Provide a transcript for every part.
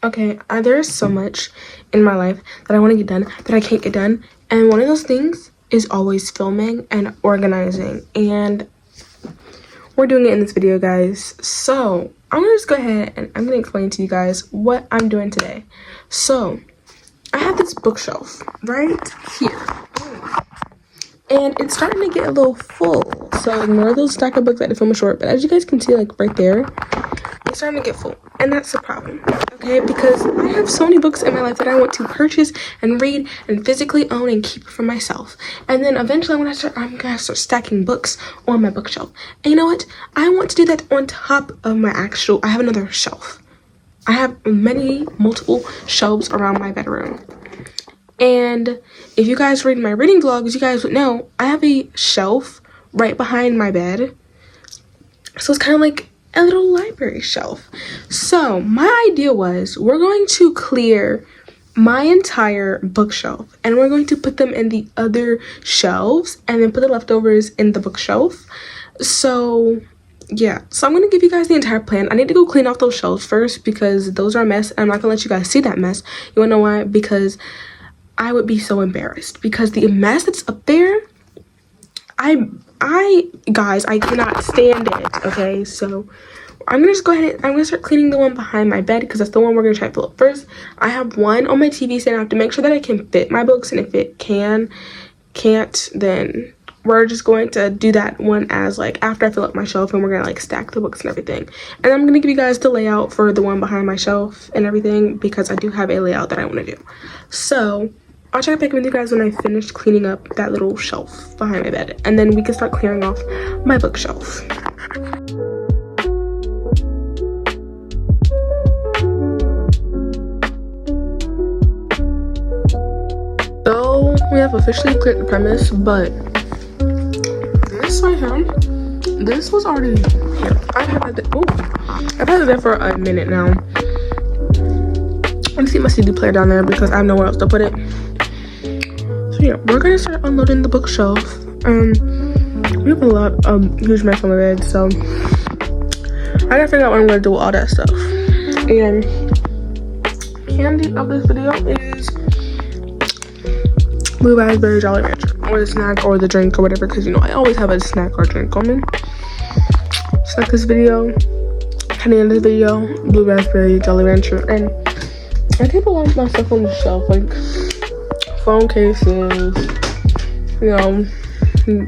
Okay, there's so much in my life that I want to get done that I can't get done. And one of those things is always filming and organizing. And we're doing it in this video, guys. So I'm going to just go ahead and I'm going to explain to you guys what I'm doing today. So I have this bookshelf right here. And it's starting to get a little full. So ignore those stack of books that the film is short. But as you guys can see, like right there, it's starting to get full. And that's the problem, okay? Because I have so many books in my life that I want to purchase and read and physically own and keep for myself. And then eventually I'm gonna start stacking books on my bookshelf. And you know what? I want to do that on top of my I have another shelf. I have multiple shelves around my bedroom. And if you guys read my reading vlogs, you guys would know I have a shelf right behind my bed. So it's kind of like a little library shelf. So my idea was we're going to clear my entire bookshelf and we're going to put them in the other shelves and then put the leftovers in the bookshelf. So yeah, so I'm gonna give you guys the entire plan. I need to go clean off those shelves first because those are a mess and I'm not gonna let you guys see that mess. You wanna know why? Because I would be so embarrassed because the mess that's up there, guys, I cannot stand it. Okay, so I'm gonna just go ahead and I'm gonna start cleaning the one behind my bed because that's the one we're gonna try to fill up first. I have one on my TV stand. I have to make sure that I can fit my books, and if it can't, then we're just going to do that one as like after I fill up my shelf, and we're gonna like stack the books and everything. And I'm gonna give you guys the layout for the one behind my shelf and everything because I do have a layout that I want to do. So I'll try to pick up with you guys when I finish cleaning up that little shelf behind my bed, and then we can start clearing off my bookshelf. So we have officially cleared the premise, but this right here, this was already here. I've had it there for a minute now. I see my CD player down there because I have nowhere else to put it. So yeah, we're gonna start unloading the bookshelf. We have a huge mess on the bed, so I gotta figure out what I'm gonna do with all that stuff. And candy of this video is blue raspberry Jolly Rancher, or the snack or the drink or whatever, because you know I always have a snack or drink on me. So like this video, at the end of the video, blue raspberry Jolly Rancher, and I keep a lot of my stuff on the shelf, like phone cases, you know,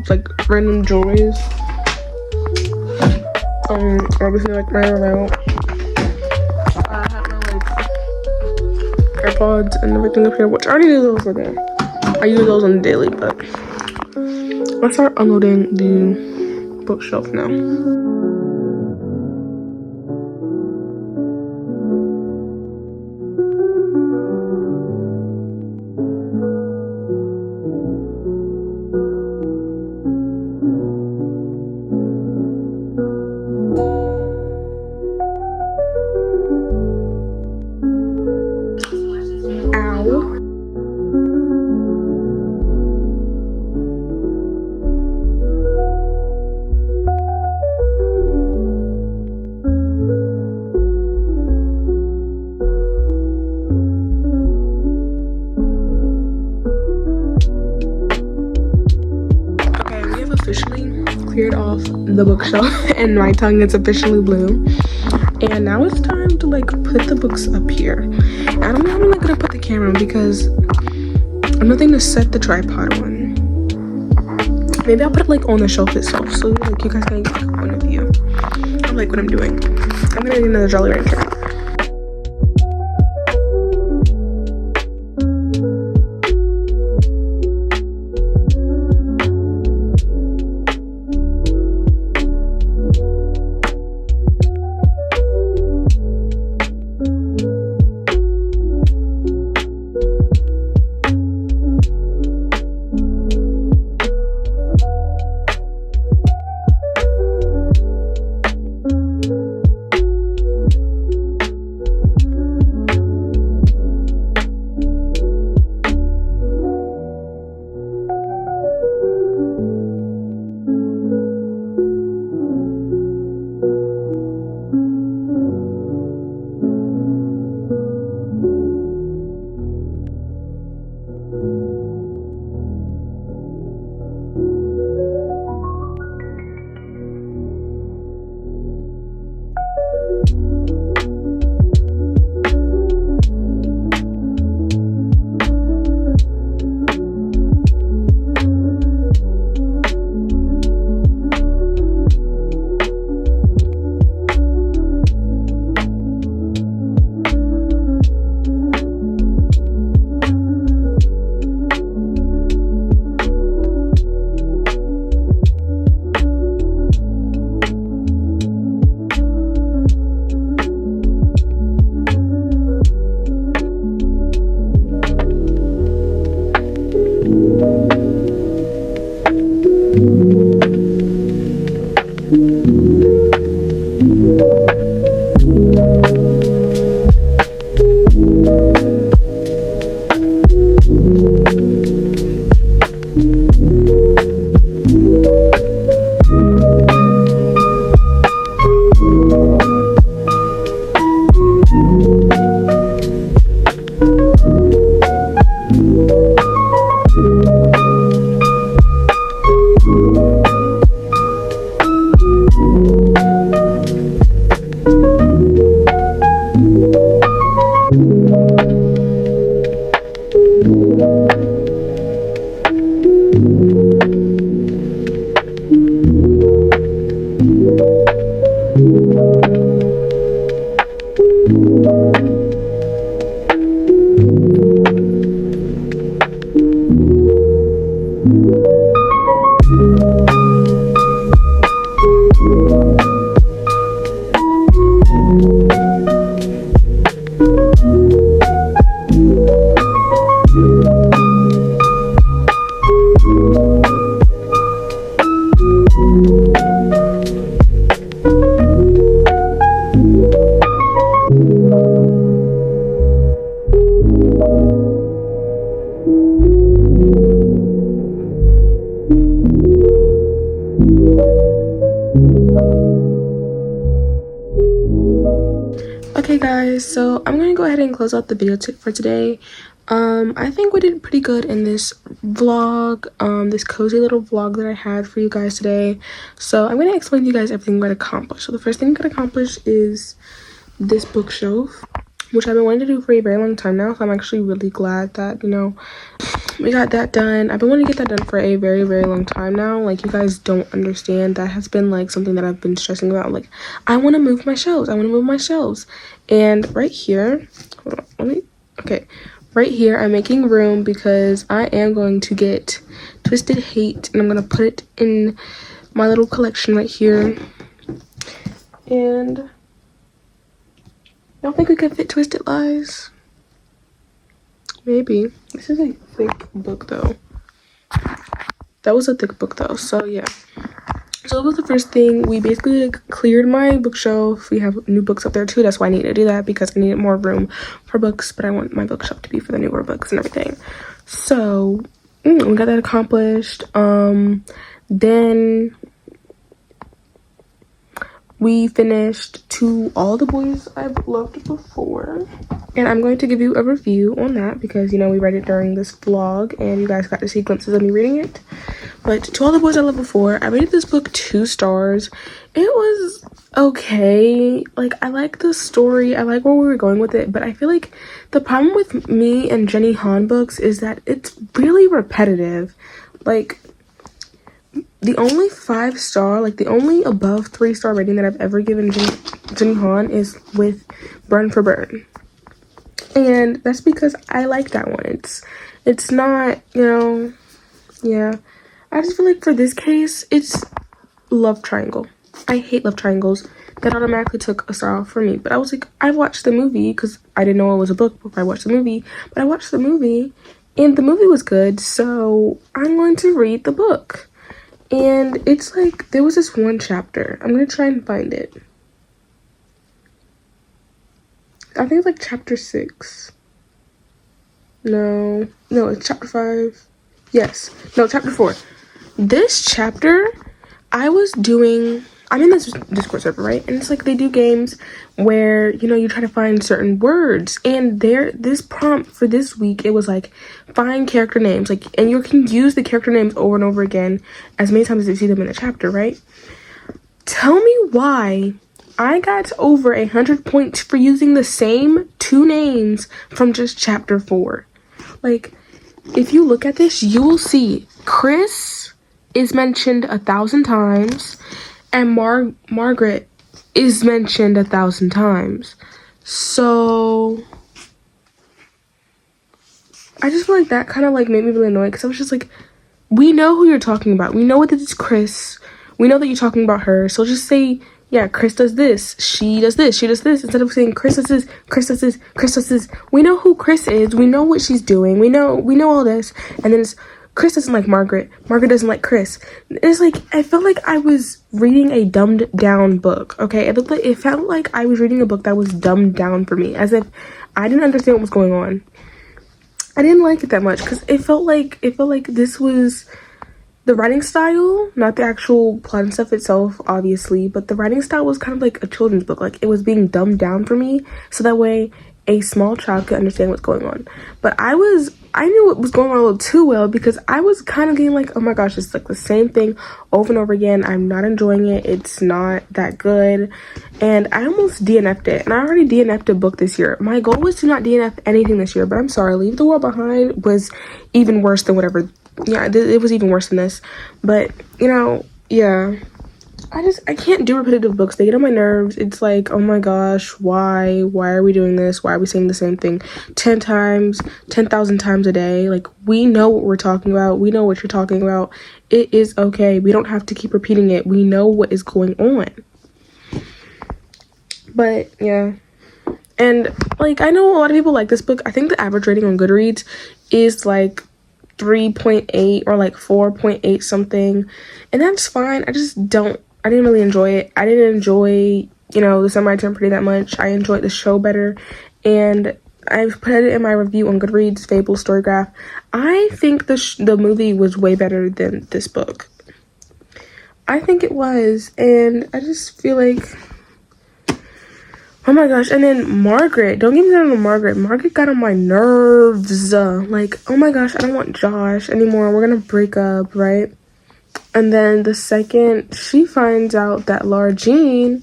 like random jewelries. Obviously like my remote. I have my like AirPods and everything up here, which I already knew those were there. I use those on the daily, but let's start unloading the bookshelf now. Officially cleared off the bookshelf and my tongue is officially blue, and now it's time to like put the books up here. I don't know how I'm like gonna put the camera on because I'm nothing to set the tripod on. Maybe I'll put it like on the shelf itself so like you guys can get like one view of like what I'm doing. I'm gonna need another Jolly Rancher. Okay guys, so I'm gonna go ahead and close out the video for today. I think we did pretty good in this vlog, this cozy little vlog that I had for you guys today. So I'm gonna explain to you guys everything we got accomplished. So the first thing we got accomplished is this bookshelf, which I've been wanting to do for a very long time now. So I'm actually really glad that, you know, we got that done. I've been wanting to get that done for a very long time now. Like, you guys don't understand. That has been like something that I've been stressing about. Like, I want to move my shelves. And right here, hold on, okay, right here I'm making room because I am going to get Twisted Hate, and I'm gonna put it in my little collection right here. And I don't think we could fit Twisted Lies. Maybe. This is a thick book though. That was a thick book though, so yeah. So that was the first thing. We basically like cleared my bookshelf. We have new books up there too. That's why I need to do that, because I needed more room for books, but I want my bookshelf to be for the newer books and everything. So we got that accomplished. Then we finished To All the Boys I've Loved Before, and I'm going to give you a review on that because, you know, we read it during this vlog and you guys got to see glimpses of me reading it. But To All the Boys I Loved Before, I rated this book 2 stars. It was okay. Like, I like the story, I like where we were going with it, but I feel like the problem with me and Jenny Han books is that it's really repetitive. Like, the only 5-star, like the only above 3-star rating that I've ever given Jenny Han is with Burn for Burn. And that's because I like that one. It's not, you know, yeah. I just feel like for this case, it's love triangle. I hate love triangles. That automatically took a star off for me. But I was like, I watched the movie because I didn't know it was a book before I watched the movie. But I watched the movie and the movie was good. So I'm going to read the book. And it's like, there was this one chapter. I'm going to try and find it. I think it's like chapter 6. No, it's chapter 5. Yes, no, chapter 4. This chapter, I'm in this Discord server, right? And it's like they do games where, you know, you try to find certain words. And this prompt for this week, it was like, find character names. Like, and you can use the character names over and over again as many times as you see them in a chapter, right? Tell me why I got over 100 points for using the same 2 names from just chapter 4. Like, if you look at this, you will see Chris is mentioned 1,000 times, and Margaret is mentioned 1,000 times. So I just feel like that kind of like made me really annoyed, because I was just like, we know who you're talking about. We know that it's Chris. We know that you're talking about her. So just say, yeah, Chris does this, she does this, she does this, instead of saying Chris does this, Chris does this, Chris does this. We know who Chris is. We know what she's doing. We know all this. And then it's Chris doesn't like Margaret. Margaret doesn't like Chris. It's like, I felt like I was reading a dumbed down book, okay? It felt like I was reading a book that was dumbed down for me, as if I didn't understand what was going on. I didn't like it that much because it felt like this was the writing style, not the actual plot and stuff itself, obviously, but the writing style was kind of like a children's book. Like, it was being dumbed down for me so that way a small child could understand what's going on. But I knew what was going on a little too well, because I was kind of getting like, oh my gosh, it's like the same thing over and over again. I'm not enjoying it. It's not that good. And I almost DNF'd it. And I already DNF'd a book this year. My goal was to not DNF anything this year, but I'm sorry. Leave the World Behind was even worse than whatever. Yeah, it was even worse than this. But, you know, yeah. I can't do repetitive books. They get on my nerves. It's like, oh my gosh, why are we doing this? Why are we saying the same thing 10 times, 10,000 times a day? Like, we know what we're talking about. We know what you're talking about. It is okay. We don't have to keep repeating it. We know what is going on. But yeah, and like, I know a lot of people like this book. I think the average rating on Goodreads is like 3.8 or like 4.8 something, and that's fine. I didn't really enjoy it. I didn't enjoy, you know, The Summer I Turned Pretty that much. I enjoyed the show better, and I've put it in my review on Goodreads, Fable Storygraph. I think the movie was way better than this book. I think it was, and I just feel like, Oh my gosh. And then Margaret, don't get me started on Margaret. Margaret got on my nerves. Like, oh my gosh, I don't want Josh anymore. We're gonna break up, right? And then the second she finds out that 𝙎𝙤𝙘𝙞𝙬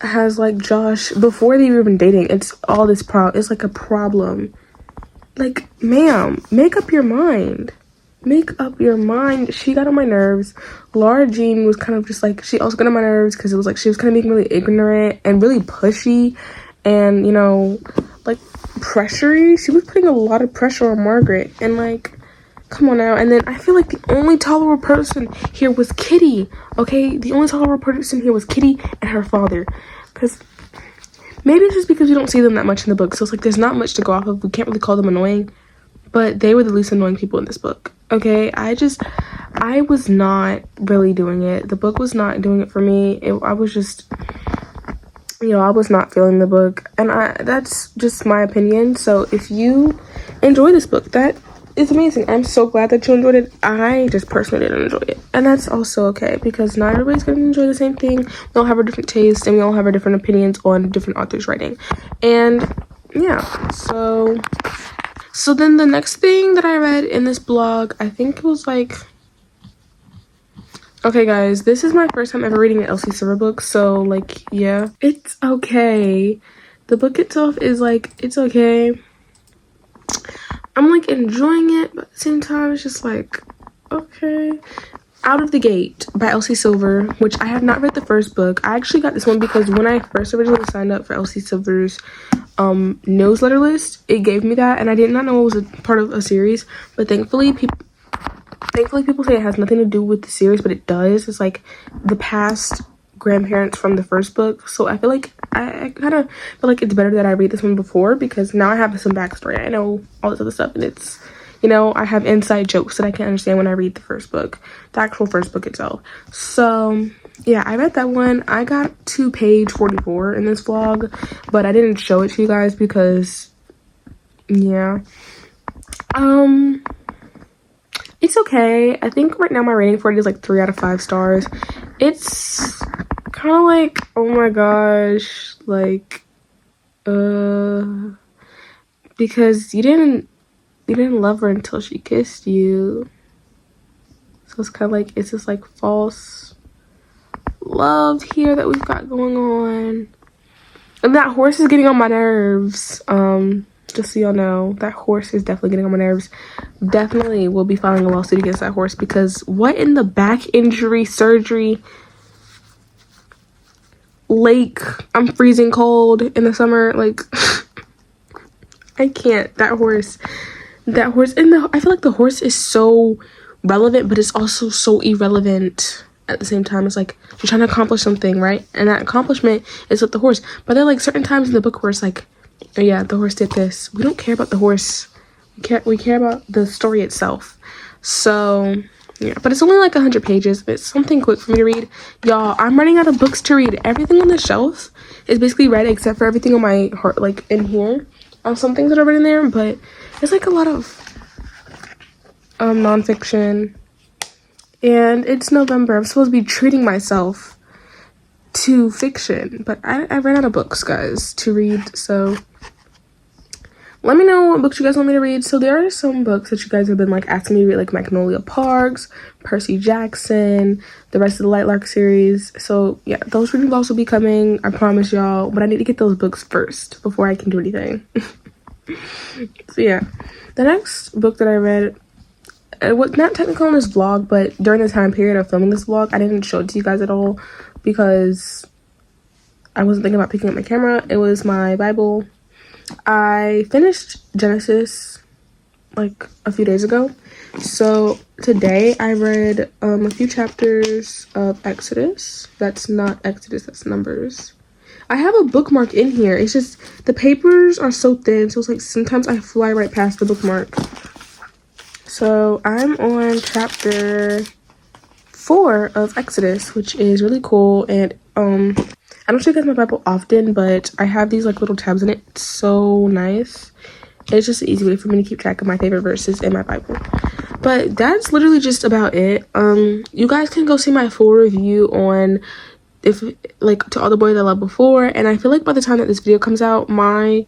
has like Josh, before they've even been dating, it's all this it's like a problem. Like, ma'am, make up your mind. Make up your mind. She got on my nerves. 𝙎𝙤𝙘𝙀 was kind of just like, she also got on my nerves because it was like she was kind of being really ignorant and really pushy and, you know, like pressury. She was putting a lot of pressure on Margaret, and like, come on now. And then I feel like the only tolerable person here was Kitty. Okay, the only tolerable person here was Kitty and her father, because maybe it's just because we don't see them that much in the book, so it's like there's not much to go off of. We can't really call them annoying, but they were the least annoying people in this book. Okay, I was not really doing it. The book was not doing it for me. I was just, you know, I was not feeling the book, and that's just my opinion. So if you enjoy this book, that is amazing. I'm so glad that you enjoyed it. I just personally didn't enjoy it, and that's also okay, because not everybody's gonna enjoy the same thing. We all have a different taste, and we all have our different opinions on different authors' writing. And yeah, so then the next thing that I read in this blog, I think it was like, okay guys, this is my first time ever reading an Elsie Silver book, so like, yeah, it's okay. The book itself is like, it's okay. I'm like enjoying it, but at the same time it's just like, okay. Out of the Gate by Elsie Silver, which I have not read the first book. I actually got this one because when I first originally signed up for Elsie Silver's newsletter list, it gave me that, and I did not know it was a part of a series. But thankfully people say it has nothing to do with the series, but it does. It's like the past grandparents from the first book, so I feel like I kind of feel like it's better that I read this one before, because now I have some backstory. I know all this other stuff, and it's, you know, I have inside jokes that I can understand when I read the first book, the actual first book itself. So yeah, I read that one. I got to page 44 in this vlog, but I didn't show it to you guys because, yeah, it's okay. I think right now my rating for it is like 3 out of 5 stars. It's kind of like, oh my gosh, like, because you didn't love her until she kissed you. So it's kind of like, it's just like false love here that we've got going on. And that horse is getting on my nerves. Just so y'all know, that horse is definitely getting on my nerves. Definitely will be filing a lawsuit against that horse, because what in the back injury surgery lake, I'm freezing cold in the summer, like I can't. That horse, and I feel like the horse is so relevant, but it's also so irrelevant at the same time. It's like you're trying to accomplish something, right? And that accomplishment is with the horse, but there are like certain times in the book where it's like, oh yeah, the horse did this. We don't care about the horse. We care about the story itself. So yeah, but it's only like 100 pages. It's something quick for me to read. Y'all, I'm running out of books to read. Everything on the shelf is basically read except for everything on my heart, like in here. Some things that are written there, but it's like a lot of nonfiction. And it's November. I'm supposed to be treating myself to fiction, but I ran out of books, guys, to read. So let me know what books you guys want me to read. So there are some books that you guys have been like asking me to read, like Magnolia Parks, Percy Jackson, the rest of the Lightlark series. So yeah, those reading vlogs will be coming, I promise y'all, but I need to get those books first before I can do anything. So yeah, the next book that I read, it was not technical in this vlog, but during the time period of filming this vlog, I didn't show it to you guys at all because I wasn't thinking about picking up my camera. It was my Bible. I finished Genesis like a few days ago, so today I read a few chapters of Exodus. That's not Exodus, that's Numbers. I have a bookmark in here, it's just the papers are so thin, so it's like sometimes I fly right past the bookmark. So I'm on chapter 4 of Exodus, which is really cool. And I don't show you guys my Bible often, but I have these like little tabs in it. It's so nice. It's just an easy way for me to keep track of my favorite verses in my Bible. But that's literally just about it. You guys can go see my full review on if like To All the Boys I Loved Before, and I feel like by the time that this video comes out, my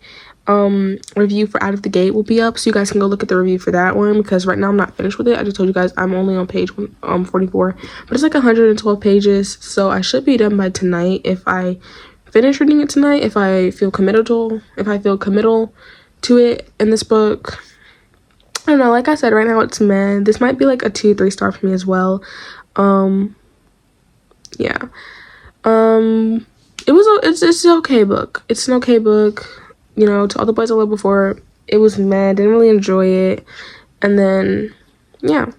review for Out of the Gate will be up, so you guys can go look at the review for that one, because right now I'm not finished with it. I just told you guys I'm only on page 44, but it's like 112 pages, so I should be done by tonight if I finish reading it tonight, if I feel committal to it in this book. I don't know, like I said, right now it's meh. This might be like a 2-3 star for me as well. Yeah. It's an okay book. It's an okay book. You know, To All the Boys I Loved Before, it was meh. Didn't really enjoy it. And then, yeah.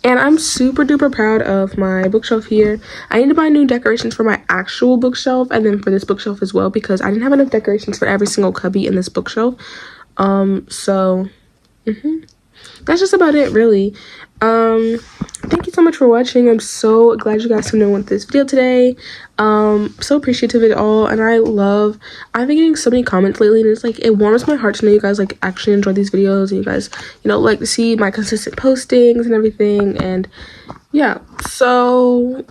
And I'm super duper proud of my bookshelf here. I need to buy new decorations for my actual bookshelf and then for this bookshelf as well, because I didn't have enough decorations for every single cubby in this bookshelf. So that's just about it, really. Thank you so much for watching. I'm so glad you guys tuned in with this video today. So appreciative of it all, and I've been getting so many comments lately, and it's like, it warms my heart to know you guys like actually enjoy these videos, and you guys, you know, like to see my consistent postings and everything. And yeah, so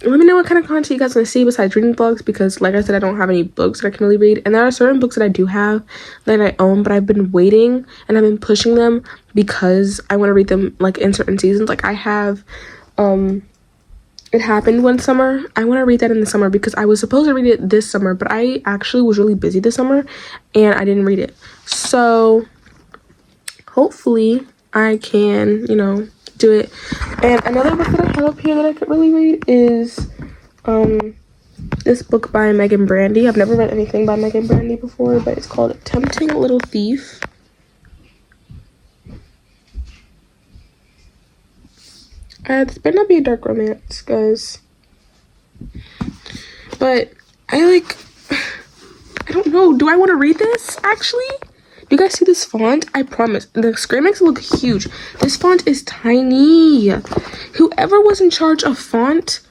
let me know what kind of content you guys want to see besides reading vlogs, because like I said, I don't have any books that I can really read, and there are certain books that I do have that I own, but I've been waiting and I've been pushing them because I want to read them like in certain seasons. Like I have It Happened One Summer. I want to read that in the summer because I was supposed to read it this summer, but I actually was really busy this summer and I didn't read it. So hopefully I can, you know, do it. And another book that I have up here that I could really read is this book by Megan Brandy. I've never read anything by Megan Brandy before, but it's called Tempting Little Thief. This better not be a dark romance, guys. But I don't know. Do I want to read this, actually? Do you guys see this font? I promise. The screen makes it look huge. This font is tiny. Whoever was in charge of font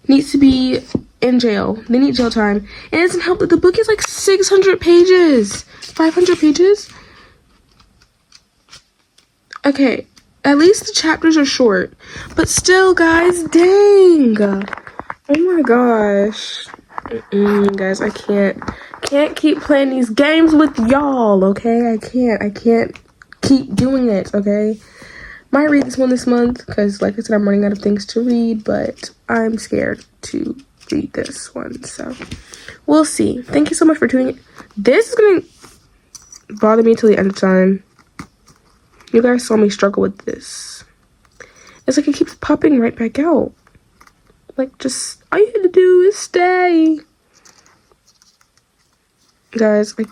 needs to be in jail. They need jail time. And it doesn't help that the book is like 600 pages. 500 pages? Okay. At least the chapters are short. But still, guys, dang. Oh my gosh. Guys, I can't keep playing these games with y'all, okay? I can't keep doing it, okay? Might read this one this month because, like I said, I'm running out of things to read, but I'm scared to read this one, so we'll see. Thank you so much for tuning in. This is gonna bother me till the end of time. You guys saw me struggle with this. It's like it keeps popping right back out. Like, just all you had to do is stay. Guys, like,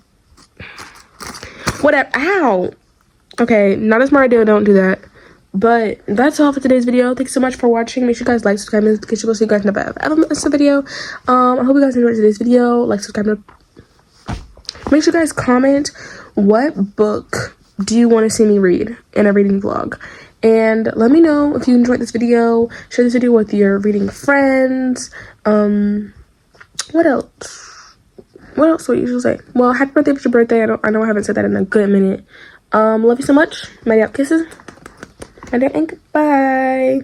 whatever. Ow. Okay, not a smart idea. Don't do that. But that's all for today's video. Thanks so much for watching. Make sure you guys like, subscribe, and notification bell so you guys never ever miss a video. I hope you guys enjoyed today's video. Like, subscribe, and make sure you guys comment what book do you want to see me read in a reading vlog. And let me know if you enjoyed this video. Share this video with your reading friends. What else? What else would you usually say? Well, happy birthday for your birthday. I know I haven't said that in a good minute. Love you so much. Mighty out kisses. And goodbye.